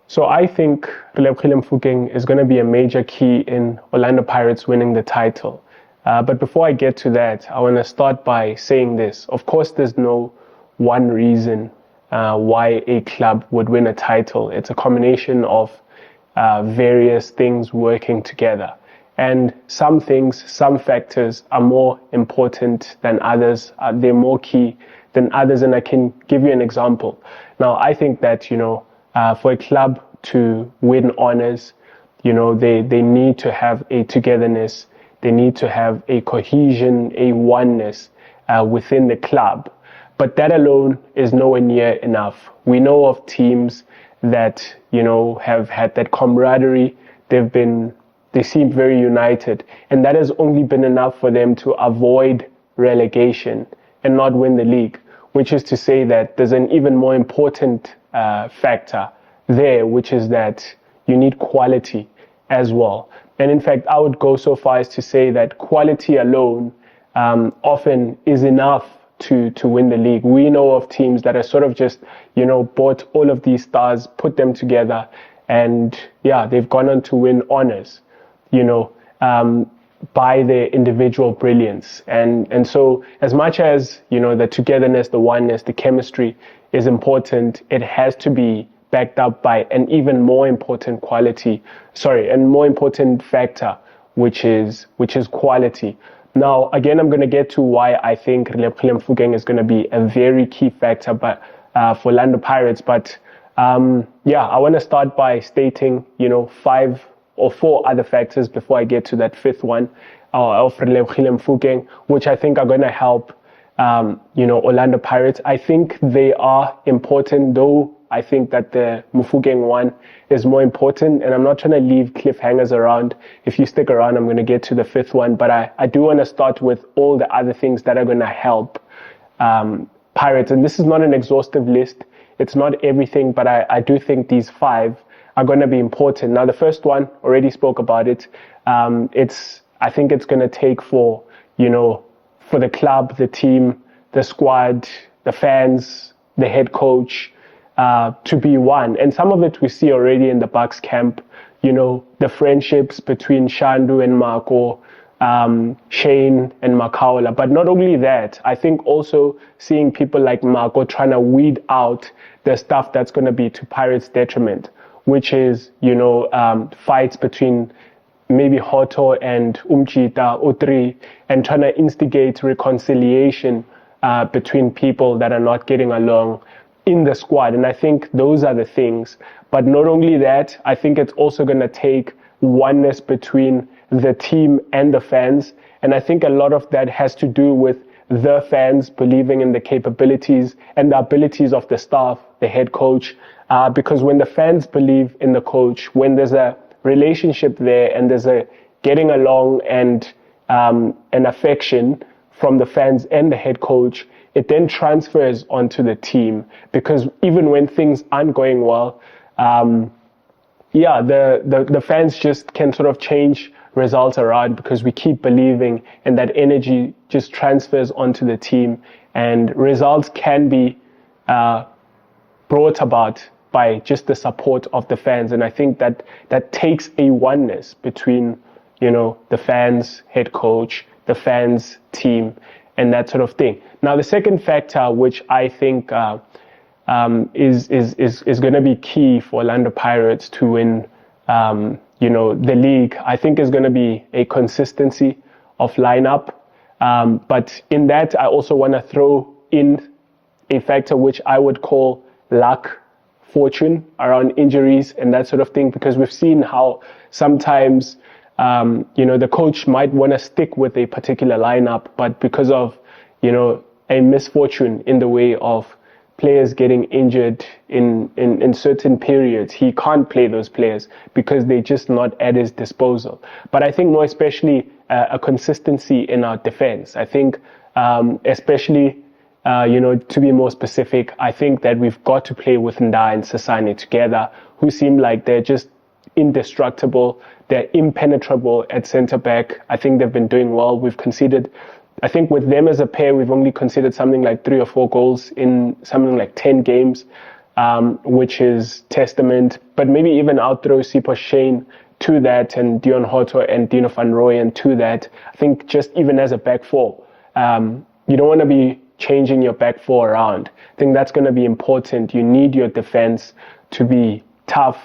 So I think Mofokeng is going to be a major key in Orlando Pirates winning the title. But before I get to that, I want to start by saying this. Of course, there's no one reason why a club would win a title. It's a combination of various things working together. And some things, some factors are more important than others. They're more key than others. And I can give you an example. Now, I think that, for a club to win honors, they need to have a togetherness. They need to have a cohesion, a oneness within the club. But that alone is nowhere near enough. We know of teams that, have had that camaraderie. They seem very united. And that has only been enough for them to avoid relegation and not win the league, which is to say that there's an even more important factor there, which is that you need quality as well. And in fact, I would go so far as to say that quality alone often is enough to win the league. We know of teams that are sort of just, bought all of these stars, put them together, and they've gone on to win honors, by their individual brilliance. And so as much as, the togetherness, the oneness, the chemistry is important, it has to be backed up by an even more important more important factor, which is quality. Now, again, I'm going to get to why I think Mofokeng is going to be a very key factor for Orlando Pirates. But I want to start by stating, 5 or 4 other factors before I get to that fifth one of Mofokeng, which I think are going to help Orlando Pirates. I think they are important, though I think that the Mofokeng one is more important, and I'm not trying to leave cliffhangers around. If you stick around, I'm going to get to the fifth one, but I do want to start with all the other things that are going to help Pirates. And this is not an exhaustive list. It's not everything, but I do think these 5 are going to be important. Now, the first one, already spoke about it. I think it's going to take for the club, the team, the squad, the fans, the head coach, to be one. And some of it we see already in the Bucks camp, the friendships between Shandu and Marco, Shane and Makaula. But not only that, I think also seeing people like Marco trying to weed out the stuff that's going to be to Pirates' detriment, which is, fights between maybe Hoto and Umchita, Utri, and trying to instigate reconciliation between people that are not getting along in the squad. And I think those are the things. But not only that, I think it's also going to take oneness between the team and the fans. And I think a lot of that has to do with the fans believing in the capabilities and the abilities of the staff, the head coach. Because when the fans believe in the coach, when there's a relationship there and there's a getting along and an affection from the fans and the head coach, it then transfers onto the team. Because even when things aren't going well, the fans just can sort of change results around because we keep believing, and that energy just transfers onto the team, and results can be brought about by just the support of the fans. And I think that takes a oneness between, the fans, head coach, the fans, team, and that sort of thing. Now, the second factor, which I think is going to be key for Orlando Pirates to win, the league, I think is going to be a consistency of lineup. But in that, I also want to throw in a factor which I would call luck, fortune around injuries and that sort of thing, because we've seen how sometimes, the coach might want to stick with a particular lineup, but because of, a misfortune in the way of players getting injured in certain periods, he can't play those players because they're just not at his disposal. But I think more especially a consistency in our defense. I think especially, to be more specific, I think that we've got to play with Nda and Sasane together, who seem like they're just indestructible. They're impenetrable at centre back. I think they've been doing well. We've conceded, I think with them as a pair, we've only conceded something like 3 or 4 goals in something like 10 games, which is testament. But maybe even I'll throw Sipho Shane to that, and Dion Hotto and Dino van Rooyen to that. I think just even as a back four, you don't want to be changing your back four around. I think that's going to be important. You need your defense to be tough,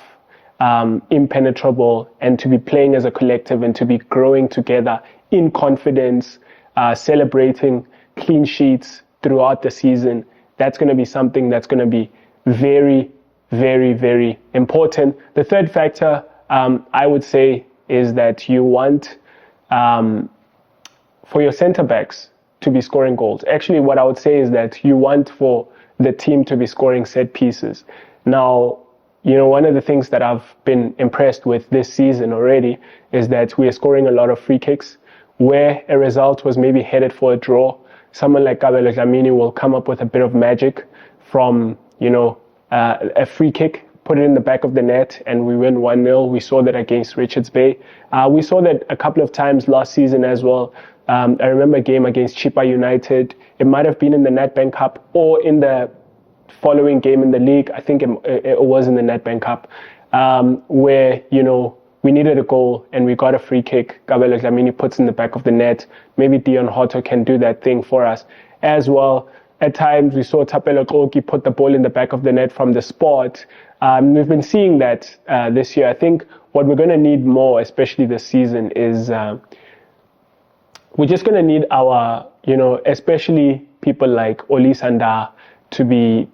impenetrable, and to be playing as a collective and to be growing together in confidence, celebrating clean sheets throughout the season. That's going to be something that's going to be very, very, very important. The third factor, I would say, is that you want for your centre backs to be scoring goals. Actually, what I would say is that you want for the team to be scoring set pieces. Now, one of the things that I've been impressed with this season already is that we are scoring a lot of free kicks where a result was maybe headed for a draw. Someone like Kabelo Dlamini will come up with a bit of magic from, a free kick, put it in the back of the net, and we win 1-0. We saw that against Richards Bay. We saw that a couple of times last season as well. I remember a game against Chippa United. It might have been in the Nedbank Cup or in the following game in the league. I think it was in the Nedbank Cup, where, we needed a goal and we got a free kick. Kabelo Dlamini puts in the back of the net. Maybe Dion Hotto can do that thing for us as well. At times, we saw Thapelo Xoki put the ball in the back of the net from the spot. We've been seeing that this year. I think what we're going to need more, especially this season, is we're just going to need our, especially people like Oli Sanda to be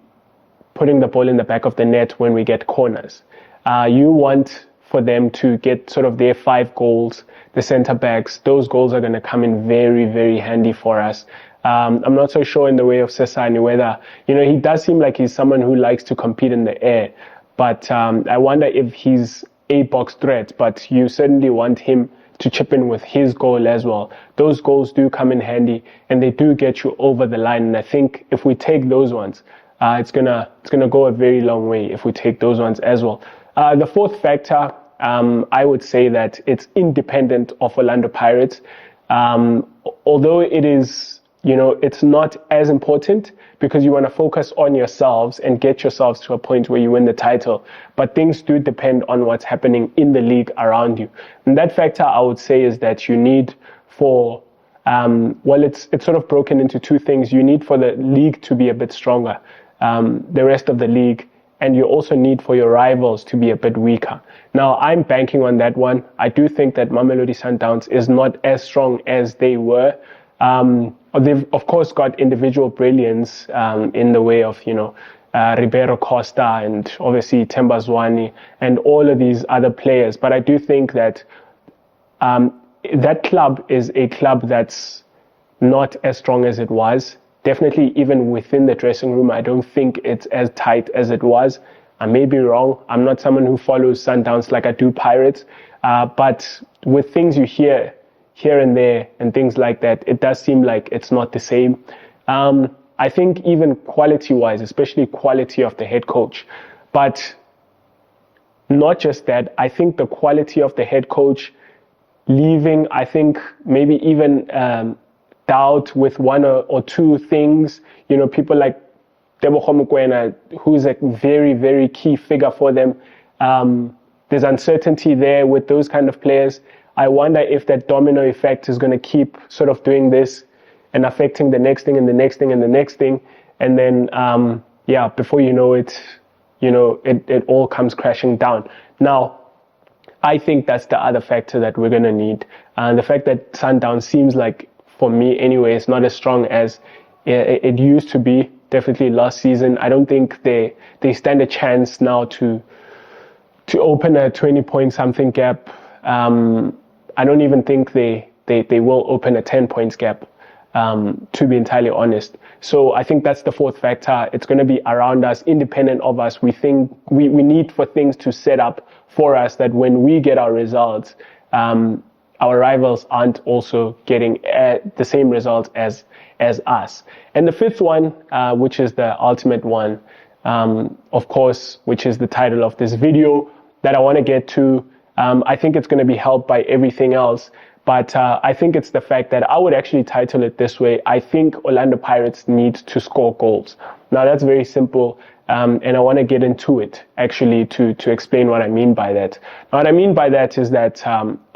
putting the ball in the back of the net when we get corners. You want for them to get sort of their 5 goals, the centre backs. Those goals are going to come in very, very handy for us. I'm not so sure in the way of Sasane whether, he does seem like he's someone who likes to compete in the air, but I wonder if he's a box threat, but you certainly want him to chip in with his goal as well. Those goals do come in handy and they do get you over the line. And I think if we take those ones, it's gonna go a very long way if we take those ones as well. The fourth factor, I would say that it's independent of Orlando Pirates. Although it is, it's not as important because you want to focus on yourselves and get yourselves to a point where you win the title. But things do depend on what's happening in the league around you. And that factor, I would say, is that you need for, it's sort of broken into 2 things. You need for the league to be a bit stronger, the rest of the league, and you also need for your rivals to be a bit weaker. Now, I'm banking on that one. I do think that Mamelodi Sundowns is not as strong as they were. They've, of course, got individual brilliance in the way of, Ribeiro Costa and obviously Themba Zwane and all of these other players. But I do think that that club is a club that's not as strong as it was. Definitely, even within the dressing room, I don't think it's as tight as it was. I may be wrong. I'm not someone who follows Sundowns like I do Pirates. But with things you hear here and there and things like that, it does seem like it's not the same. I think even quality-wise, especially quality of the head coach. But not just that, I think the quality of the head coach leaving, I think maybe even doubt with 1 or 2 things. People like Tebogo Mokoena, who's a very, very key figure for them. There's uncertainty there with those kind of players. I wonder if that domino effect is going to keep sort of doing this and affecting the next thing and the next thing and the next thing. And then, before you know it, it all comes crashing down. Now, I think that's the other factor that we're going to need. The fact that Sundown seems like, for me anyway, it's not as strong as it used to be. Definitely last season. I don't think they stand a chance now to open a 20-point something gap. I don't even think they will open a 10 points gap. to be entirely honest. So I think that's the fourth factor. It's going to be around us, independent of us. We think we need for things to set up for us that when we get our results, our rivals aren't also getting the same results as us. And the fifth one, which is the ultimate one, of course, which is the title of this video that I want to get to. I think it's going to be helped by everything else. But I think it's the fact that I would actually title it this way. I think Orlando Pirates need to score goals. Now, that's very simple. And I want to get into it, actually, to explain what I mean by that. Now, what I mean by that is that,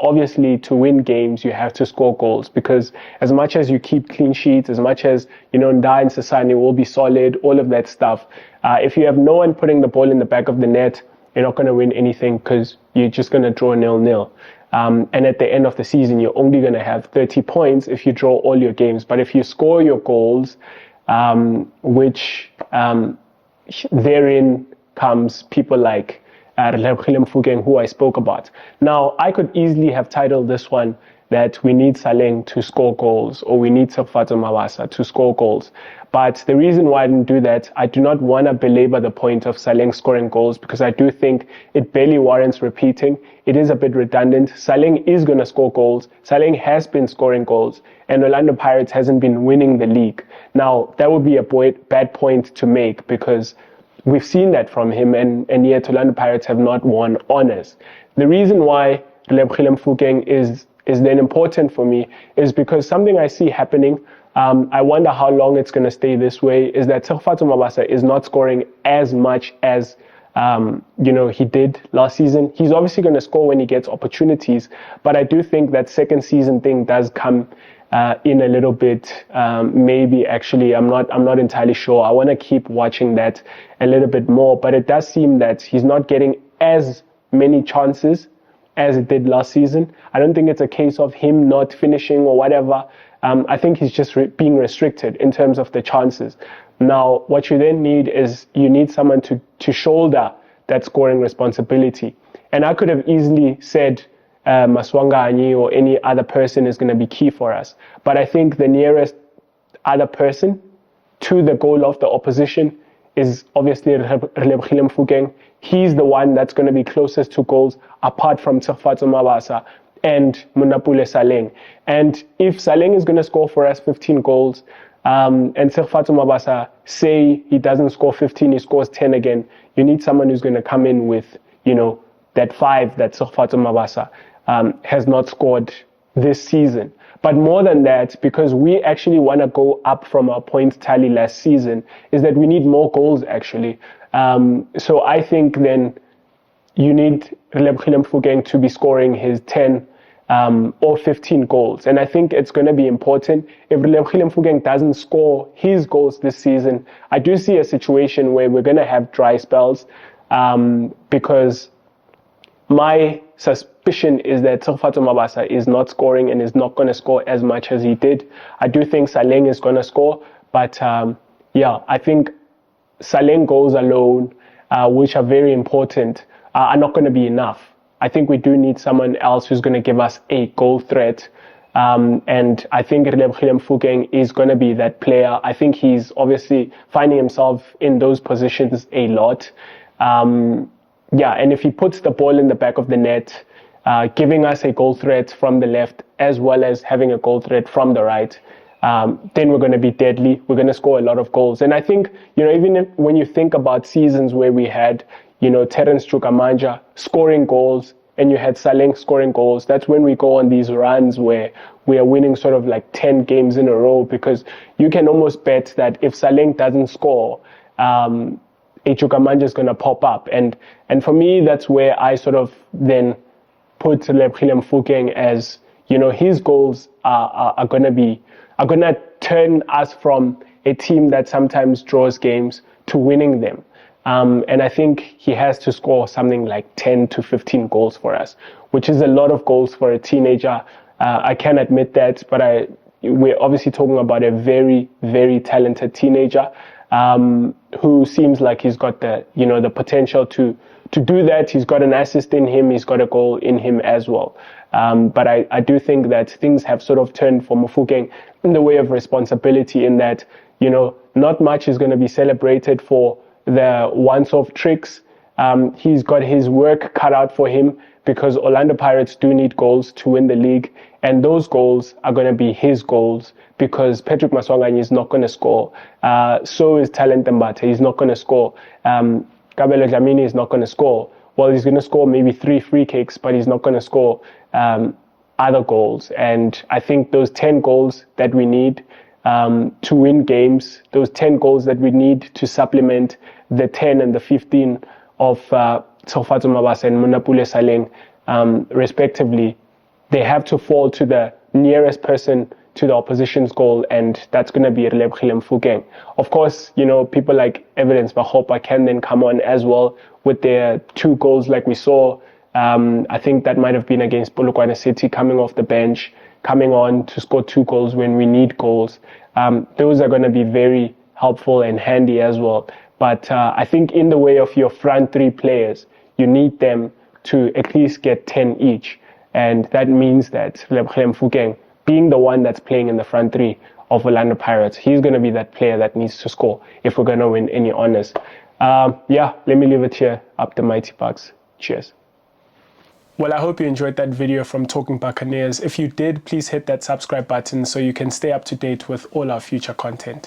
obviously, to win games, you have to score goals. Because as much as you keep clean sheets, as much as, Nda and Sasani will be solid, all of that stuff, if you have no one putting the ball in the back of the net, you're not going to win anything because you're just going to draw 0-0. And at the end of the season, you're only going to have 30 points if you draw all your games. But if you score your goals, which therein comes people like Mofokeng, who I spoke about. Now, I could easily have titled this one that we need Saleng to score goals, or we need Tshegofatso Mabasa to score goals. But the reason why I didn't do that, I do not want to belabor the point of Saleng scoring goals, because I do think it barely warrants repeating. It is a bit redundant. Saleng is going to score goals. Saleng has been scoring goals, and Orlando Pirates hasn't been winning the league. Now, that would be a bad point to make, because we've seen that from him, and yet Orlando Pirates have not won honors. The reason why Mofokeng is then important for me is because something I see happening, I wonder how long it's going to stay this way, is that Tshegofatso Mabasa is not scoring as much as he did last season. He's obviously going to score when he gets opportunities, but I do think that second season thing does come in a little bit. Maybe actually, I'm not entirely sure. I want to keep watching that a little bit more, but it does seem that he's not getting as many chances as it did last season. I don't think it's a case of him not finishing or whatever. I think he's just being restricted in terms of the chances. Now, what you then need is you need someone to shoulder that scoring responsibility. And I could have easily said Maswanganyi or any other person is going to be key for us. But I think the nearest other person to the goal of the opposition is obviously Mofokeng. He's the one that's going to be closest to goals apart from Tshegofatso Mabasa and Munapule Saleng. And if Saleng is going to score for us 15 goals, and Tshegofatso Mabasa, say he doesn't score 15, he scores 10 again, you need someone who's going to come in with, that 5 that Tshegofatso Mabasa has not scored this season. But more than that, because we actually want to go up from our point tally last season, is that we need more goals actually. So I think then you need Mofokeng to be scoring his 10 or 15 goals. And I think it's going to be important. If Mofokeng doesn't score his goals this season, I do see a situation where we're going to have dry spells, because my suspicion is that Tshegofatso Mabasa is not scoring and is not going to score as much as he did. I do think Saleng is going to score, but I think Saleng goals alone, which are very important, are not going to be enough. I think we do need someone else who's going to give us a goal threat. And I think Mofokeng is going to be that player. I think he's obviously finding himself in those positions a lot. And if he puts the ball in the back of the net, giving us a goal threat from the left as well as having a goal threat from the right, then we're going to be deadly. We're going to score a lot of goals. And I think, even when you think about seasons where we had, Terence Chukamanja scoring goals and you had Saleng scoring goals, that's when we go on these runs where we are winning sort of like 10 games in a row, because you can almost bet that if Saleng doesn't score, Chukamanja is going to pop up. And for me, that's where I sort of then put Mofokeng as, his goals are going to turn us from a team that sometimes draws games to winning them. And I think he has to score something like 10 to 15 goals for us, which is a lot of goals for a teenager. I can admit that, but we're obviously talking about a very, very talented teenager, who seems like he's got the potential to to do that, he's got an assist in him, he's got a goal in him as well. But I do think that things have sort of turned for Mofokeng in the way of responsibility, in that, you know, not much is going to be celebrated for the once-off tricks. He's got his work cut out for him, because Orlando Pirates do need goals to win the league, and those goals are going to be his goals, because Patrick Maswanganyi is not going to score. So is Talent Mbate. He's not going to score. Kabelo Dlamini is not going to score. Well, he's going to score maybe 3 free kicks, but he's not going to score other goals. And I think those 10 goals that we need to win games, those 10 goals that we need to supplement the 10 and the 15 of Tsofatso Mabasa and Munapule Saleng, respectively, they have to fall to the nearest person to the opposition's goal, and that's going to be Relebogile Mofokeng. Of course, you know, people like Evidence Bahopa can then come on as well with their 2 goals like we saw. I think that might have been against Polokwane City, coming off the bench, coming on to score 2 goals when we need goals. Those are going to be very helpful and handy as well. But I think in the way of your front 3 players, you need them to at least get 10 each. And that means that Relebogile Mofokeng, being the one that's playing in the front 3 of Orlando Pirates, he's going to be that player that needs to score if we're going to win any honors. Yeah, let me leave it here. Up the mighty Bucks. Cheers. Well, I hope you enjoyed that video from Talking Buccaneers. If you did, please hit that subscribe button so you can stay up to date with all our future content.